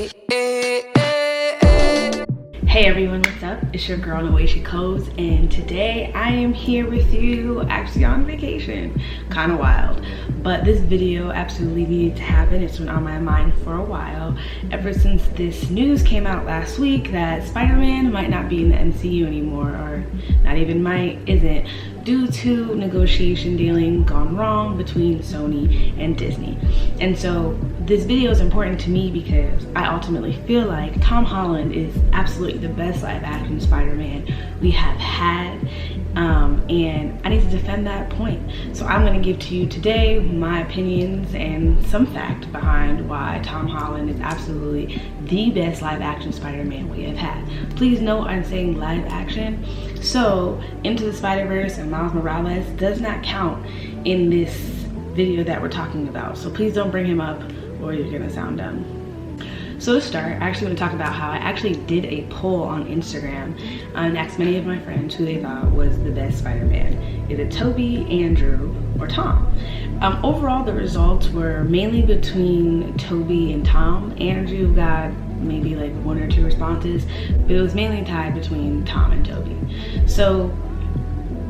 Hey everyone, what's up? It's your girl NoWaySheCodes, and today I am here with you, actually on vacation. Kind of wild, but this video absolutely needed to happen. It's been on my mind for a while, ever since this news came out last week that Spider-Man might not be in the MCU anymore, or not even might, isn't, due to negotiation dealing gone wrong between Sony and Disney. And so this video is important to me because I ultimately feel like Tom Holland is absolutely the best live action Spider-Man we have had, and I need to defend that point. So I'm going to give to you today my opinions and some fact behind why Tom Holland is absolutely the best live action Spider-Man we have had. Please note I'm saying live action, so Into the Spider-Verse and Miles Morales does not count in this video that we're talking about, so please don't bring him up or you're gonna sound dumb. So to start, I actually want to talk about how I actually did a poll on Instagram and asked many of my friends who they thought was the best Spider-Man. Is it Tobey, Andrew, or Tom? Overall, the results were mainly between Tobey and Tom. Andrew got maybe like 1 or 2 responses, but it was mainly tied between Tom and Tobey. So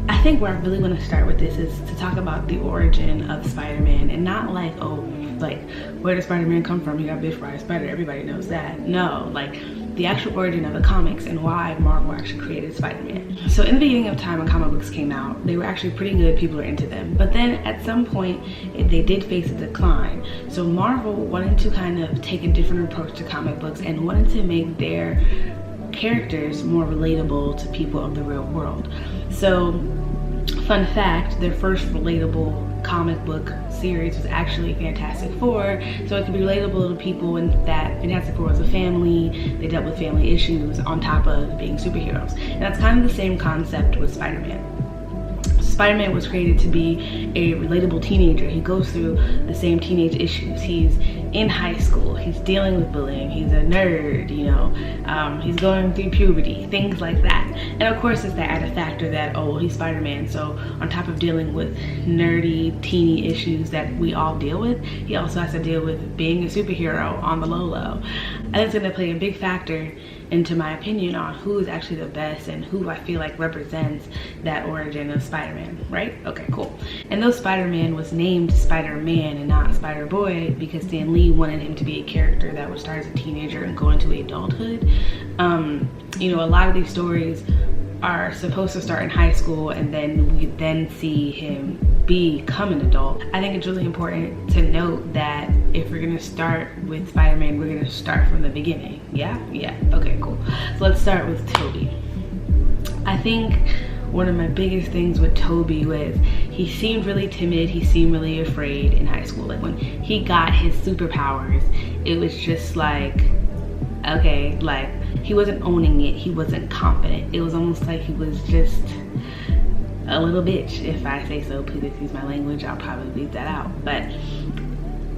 I think where I really want to start with this is to talk about the origin of Spider-Man, and not like, oh, like, where does Spider-Man come from? He got bit by a spider, everybody knows that. No, like the actual origin of the comics and why Marvel actually created Spider-Man. So in the beginning of time when comic books came out, they were actually pretty good, people were into them. But then at some point, they did face a decline. So Marvel wanted to kind of take a different approach to comic books and wanted to make their characters more relatable to people of the real world. So fun fact, their first relatable comic book series was actually Fantastic Four, so it could be relatable to people in that Fantastic Four was a family, they dealt with family issues on top of being superheroes. And that's kind of the same concept with Spider-Man. Spider-Man was created to be a relatable teenager. He goes through the same teenage issues. He's in high school, he's dealing with bullying, he's a nerd, you know, he's going through puberty, things like that. And of course it's the added factor that, oh, he's Spider-Man, so on top of dealing with nerdy, teeny issues that we all deal with, he also has to deal with being a superhero on the low. And it's gonna play a big factor into my opinion on who is actually the best and who I feel like represents that origin of Spider-Man, right? Okay, cool. And though Spider-Man was named Spider-Man and not Spider-Boy because Stan Lee wanted him to be a character that would start as a teenager and go into adulthood, you know, a lot of these stories are supposed to start in high school and then we then see him become an adult. I think it's really important to note that if we're gonna start with Spider-Man, we're gonna start from the beginning. Yeah, okay, cool. So let's start with Tobey. I think one of my biggest things with Tobey was he seemed really timid, he seemed really afraid in high school. Like when he got his superpowers, it was just like, okay, like he wasn't owning it, he wasn't confident. It was almost like he was just a little bitch, if I say so. Please excuse my language, I'll probably leave that out. But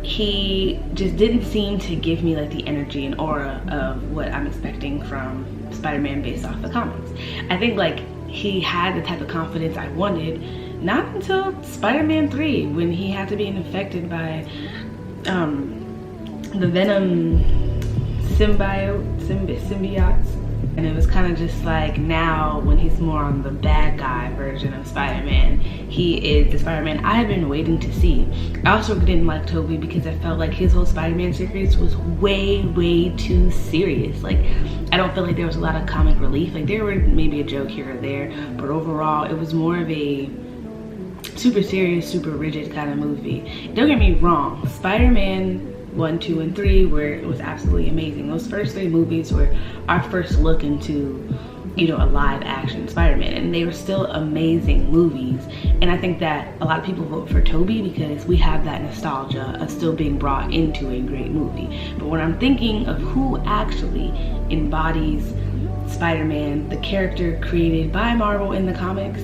he just didn't seem to give me like the energy and aura of what I'm expecting from Spider-Man based off the comics. I think like he had the type of confidence I wanted not until Spider-Man 3, when he had to be infected by the Venom symbiotes. And it was kind of just like now when he's more on the bad guy version of Spider-Man, he is the Spider-Man I have been waiting to see. I also didn't like Tobey because I felt like his whole Spider-Man series was way too serious. Like I don't feel like there was a lot of comic relief. Like there were maybe a joke here or there, but overall it was more of a super serious, super rigid kind of movie. Don't get me wrong, Spider-Man 1, 2, and 3 where it was absolutely amazing. Those first 3 movies were our first look into, you know, a live action Spider-Man, and they were still amazing movies. And I think that a lot of people vote for Tobey because we have that nostalgia of still being brought into a great movie. But when I'm thinking of who actually embodies Spider-Man, the character created by Marvel in the comics,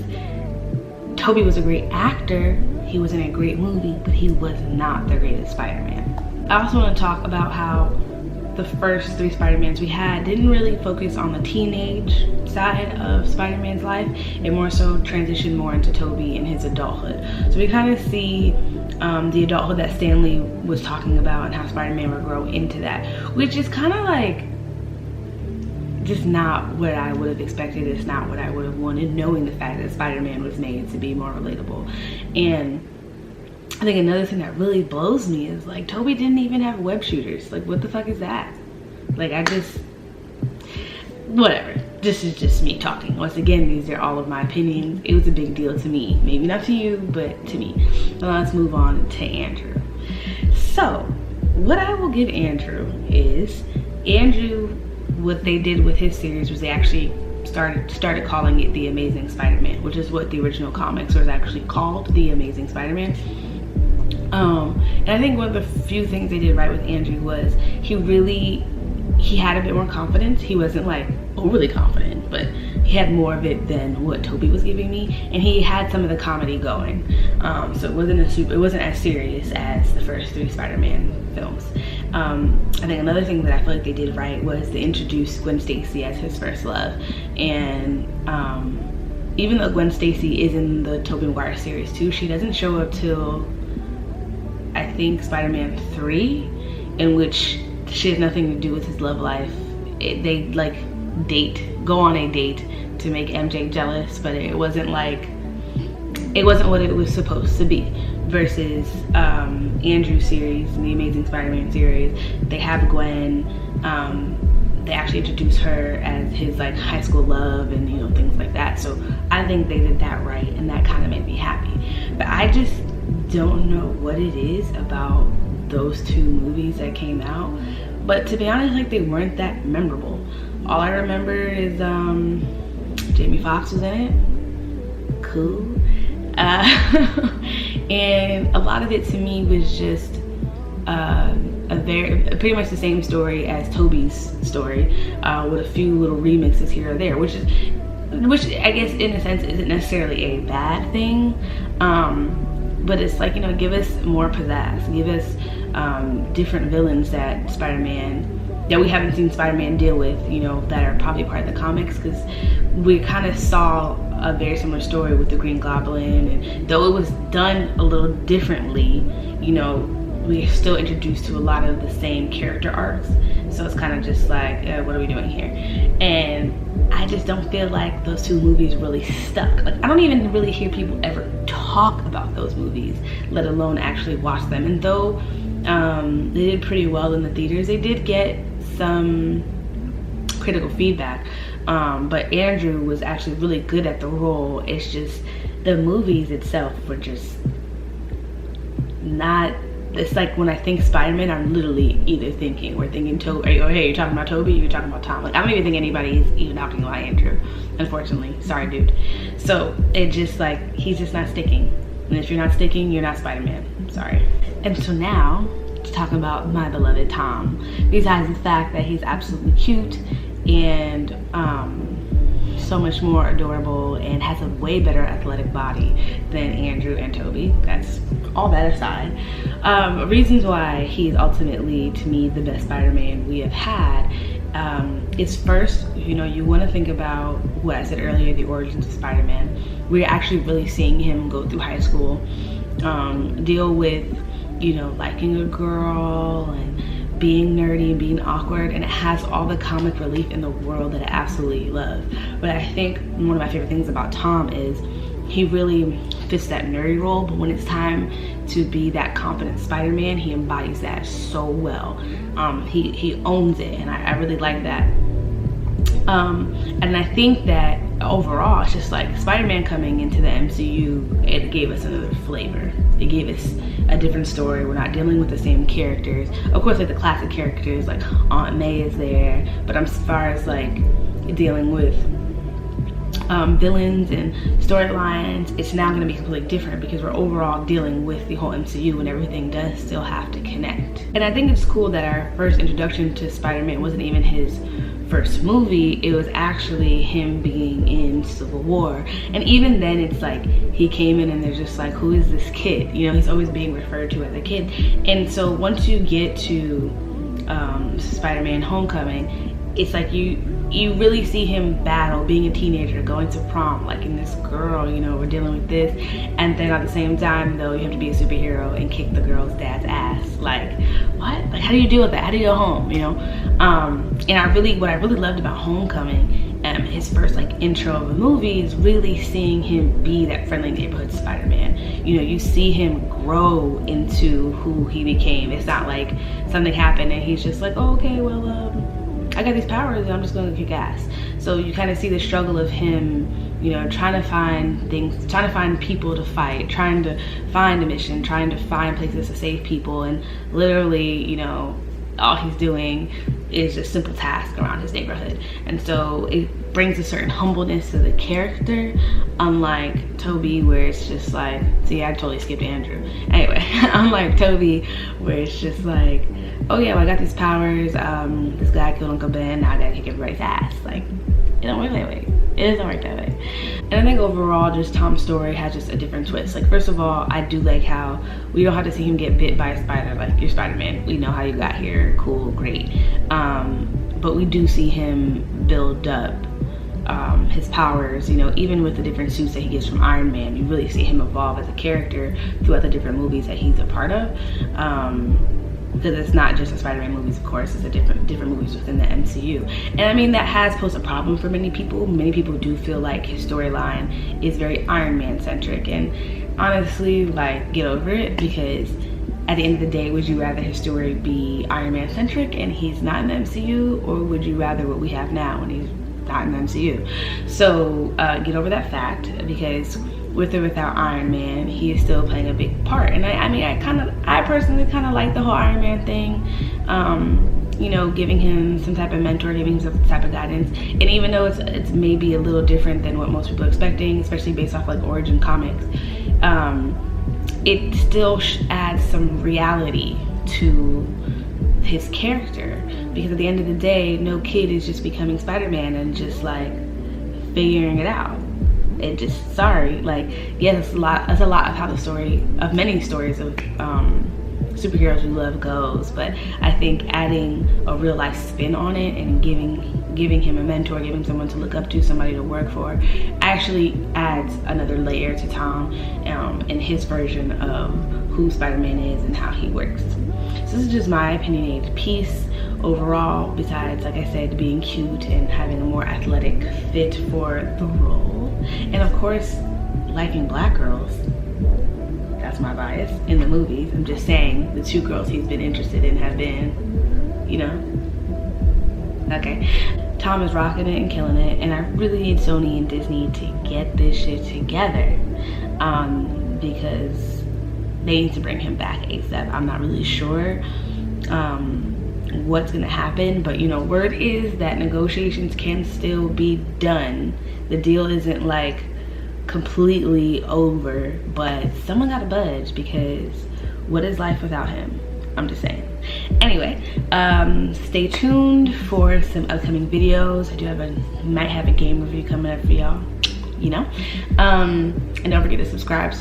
Tobey was a great actor, he was in a great movie, but he was not the greatest Spider-Man. I also want to talk about how the first 3 Spider-Mans we had didn't really focus on the teenage side of Spider-Man's life. It more so transitioned more into Tobey and his adulthood. So we kind of see the adulthood that Stan Lee was talking about and how Spider-Man would grow into that, which is kind of like just not what I would have expected. It's not what I would have wanted, knowing the fact that Spider-Man was made to be more relatable. And I think another thing that really blows me is like Tobey didn't even have web shooters. Like, what the fuck is that? Like, whatever. This is just me talking. Once again, these are all of my opinions. It was a big deal to me. Maybe not to you, but to me. Now let's move on to Andrew. So, what I will give Andrew is, what they did with his series was they actually started calling it The Amazing Spider-Man, which is what the original comics was actually called, The Amazing Spider-Man. And I think one of the few things they did right with Andrew was he had a bit more confidence. He wasn't like overly confident, but he had more of it than what Tobey was giving me, and he had some of the comedy going. So it wasn't as serious as the first 3 Spider-Man films. I think another thing that I feel like they did right was they introduced Gwen Stacy as his first love, and even though Gwen Stacy is in the Tobey Maguire series too, she doesn't show up till I think Spider-Man 3, in which she has nothing to do with his love life. They like go on a date to make MJ jealous, but it wasn't what it was supposed to be. Versus Andrew's series, the Amazing Spider-Man series, they have Gwen. They actually introduce her as his like high school love and things like that. So I think they did that right, and that kind of made me happy. But I just don't know what it is about those 2 movies that came out. But to be honest, like, they weren't that memorable. All I remember is Jamie Foxx was in it. Cool. And a lot of it to me was just pretty much the same story as Tobey's story, with a few little remixes here or there, which I guess in a sense isn't necessarily a bad thing. But it's like, give us more pizzazz, give us different villains that we haven't seen Spider-Man deal with, that are probably part of the comics, because we kind of saw a very similar story with the Green Goblin, and though it was done a little differently, we're still introduced to a lot of the same character arcs. So it's kind of just like, what are we doing here? And I just don't feel like those 2 movies really stuck. Like, I don't even really hear people ever talk about those movies, let alone actually watch them. And though they did pretty well in the theaters, they did get some critical feedback. But Andrew was actually really good at the role. It's just the movies itself were just not. It's like when I think Spider-Man, I'm literally either thinking Tobey, or hey, you're talking about Tobey, you're talking about Tom. Like, I don't even think anybody's even talking about Andrew, unfortunately. Sorry, dude. So it just like, he's just not sticking. And if you're not sticking, you're not Spider-Man. I'm sorry. And so now, to talk about my beloved Tom. Besides the fact that he's absolutely cute and so much more adorable and has a way better athletic body than Andrew and Tobey. That's all that aside. Reasons why he's ultimately, to me, the best Spider-Man we have had is first, you want to think about what I said earlier, the origins of Spider-Man. We're actually really seeing him go through high school, deal with, liking a girl and being nerdy and being awkward, and it has all the comic relief in the world that I absolutely love. But I think one of my favorite things about Tom is he really fits that nerdy role, but when it's time to be that confident Spider-Man, he embodies that so well. He owns it, and I really like that. And I think that overall, it's just like Spider-Man coming into the MCU, it gave us another flavor. It gave us a different story. We're not dealing with the same characters. Of course, like the classic characters, like Aunt May is there, but as far as like dealing with villains and storylines, it's now going to be completely different because we're overall dealing with the whole MCU, and everything does still have to connect. And I think it's cool that our first introduction to Spider-Man wasn't even his first movie. It was actually him being in Civil War, and even then it's like he came in and they're just like, who is this kid? He's always being referred to as a kid. And so once you get to Spider-Man Homecoming, it's like you really see him battle being a teenager, going to prom, like in this girl, you know, we're dealing with this, and then at the same time though you have to be a superhero and kick the girl's dad's ass. Like, what? Like, how do you deal with that? How do you go home, you know? And what I really loved about Homecoming, his first like intro of a movie, is really seeing him be that friendly neighborhood Spider-Man. You know, you see him grow into who he became. It's not like something happened and he's just like, oh, okay, well, I got these powers and I'm just gonna kick ass. So you kind of see the struggle of him, you know, trying to find things, trying to find people to fight, trying to find a mission, trying to find places to save people, and literally, you know, all he's doing is just simple tasks around his neighborhood. And so it brings a certain humbleness to the character, unlike Tobey, where it's just like, see, I totally skipped Andrew. Anyway, unlike Tobey, where it's just like, oh yeah, well, I got these powers, this guy killed Uncle Ben, now I gotta kick everybody's ass. Like, it don't work that way. It doesn't work that way. And I think overall, just Tom's story has just a different twist. Like, first of all, I do like how we don't have to see him get bit by a spider. Like, you're Spider-Man, we know how you got here, cool, great. But we do see him build up his powers, you know, even with the different suits that he gets from Iron Man. You really see him evolve as a character throughout the different movies that he's a part of. Because it's not just the Spider-Man movies, of course, it's the different movies within the MCU. And I mean, that has posed a problem for many people. Many people do feel like his storyline is very Iron Man centric, and honestly, like, get over it, because at the end of the day, would you rather his story be Iron Man centric and he's not in the MCU, or would you rather what we have now when he's not in the MCU? So get over that fact, because with or without Iron Man, he is still playing a big part. And I personally kind of like the whole Iron Man thing. You know, giving him some type of mentor, giving him some type of guidance. And even though it's maybe a little different than what most people are expecting, especially based off like origin comics, it still adds some reality to his character. Because at the end of the day, no kid is just becoming Spider-Man and just like figuring it out. It just, sorry, like, yeah, that's a lot of how the story of many stories of superheroes we love goes. But I think adding a real life spin on it and giving him a mentor, giving someone to look up to, somebody to work for, actually adds another layer to Tom and his version of who Spider-Man is and how he works. So this is just my opinionated piece. Overall, besides, like I said, being cute and having a more athletic fit for the role, and of course liking black girls, that's my bias in the movies. I'm just saying the two girls he's been interested in have been, you know, okay. Tom is rocking it and killing it, and I really need Sony and Disney to get this shit together, because they need to bring him back ASAP. I'm not really sure what's gonna happen, but you know, word is that negotiations can still be done. The deal isn't like completely over, but someone gotta budge, because what is life without him? I'm just saying. Anyway, stay tuned for some upcoming videos. I might have a game review coming up for y'all, you know. And don't forget to subscribe.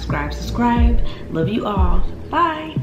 Love you all. Bye.